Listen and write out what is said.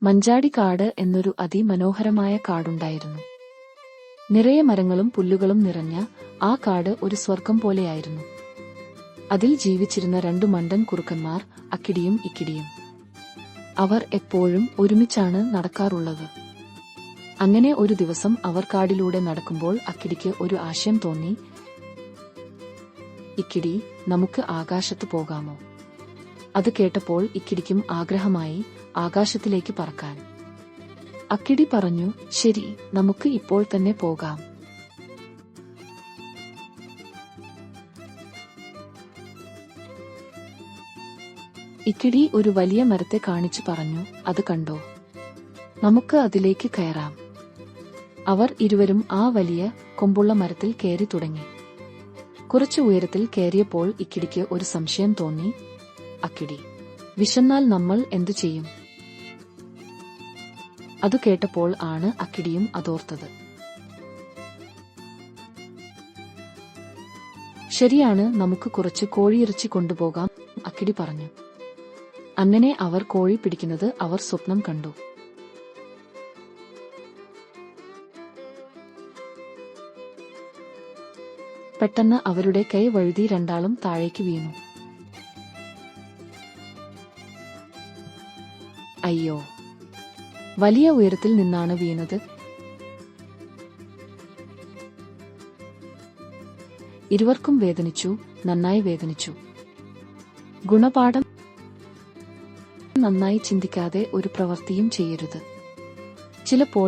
മഞ്ചാടിക്കാട് എന്നൊരു അതിമനോഹരമായ കാടുണ്ടായിരുന്നു. നിറയെ മരങ്ങളും പുല്ലുകളും നിറഞ്ഞ ആ കാട് ഒരു സ്വർഗം പോലെയായിരുന്നു. അതിൽ ജീവിച്ചിരുന്ന രണ്ടു മണ്ടൻ കുറുക്കന്മാർ, അക്കിടിയും ഇക്കിടിയും. അവർ എപ്പോഴും ഒരുമിച്ചാണ് നടക്കാറുള്ളത്. അങ്ങനെ ഒരു ദിവസം അവർ കാടിലൂടെ നടക്കുമ്പോൾ അക്കിടിക്ക് ഒരു ആശയം തോന്നി. ഇക്കിടി, നമുക്ക് ആകാശത്ത് പോകാമോ? അത് കേട്ടപ്പോൾ ഇക്കിടിക്കും ആഗ്രഹമായി ആകാശത്തിലേക്ക് പറക്കാൻ. അക്കിടി പറഞ്ഞു, ശരി, നമുക്ക് ഇപ്പോൾ തന്നെ പോകാം. ഇക്കിടി ഒരു വലിയ മരത്തെ കാണിച്ചു പറഞ്ഞു, അത് കണ്ടോ? നമുക്ക് അതിലേക്ക് കയറാം. അവർ ഇരുവരും ആ വലിയ കൊമ്പുള്ള മരത്തിൽ കയറി തുടങ്ങി. കുറച്ചു ഉയരത്തിൽ കയറിയപ്പോൾ ഇക്കിടിക്ക് ഒരു സംശയം തോന്നി. അക്കിടി, വിശന്നാൽ നമ്മൾ എന്തു ചെയ്യും? അതു കേട്ടപ്പോൾ ആണ് അക്കിടിയും അതോർത്തത്. ശരിയാണ്, നമുക്ക് കുറച്ച് കോഴിയിറച്ചി കൊണ്ടുപോകാം, അക്കിടി പറഞ്ഞു. അങ്ങനെ അവർ കോഴി പിടിക്കുന്നത് അവർ സ്വപ്നം കണ്ടു. പെട്ടെന്ന് അവരുടെ കൈ വഴുതി രണ്ടാളും താഴേക്ക് വീണു. അയ്യോ! വലിയ ഉയരത്തിൽ നിന്നാണ് വീണത്. ഇരുവർക്കും വേദനിച്ചു, നന്നായി വേദനിച്ചു. ഗുണപാഠം: നന്നായി ചിന്തിക്കാതെ ഒരു പ്രവൃത്തിയും ചെയ്യരുത്. ചിലപ്പോൾ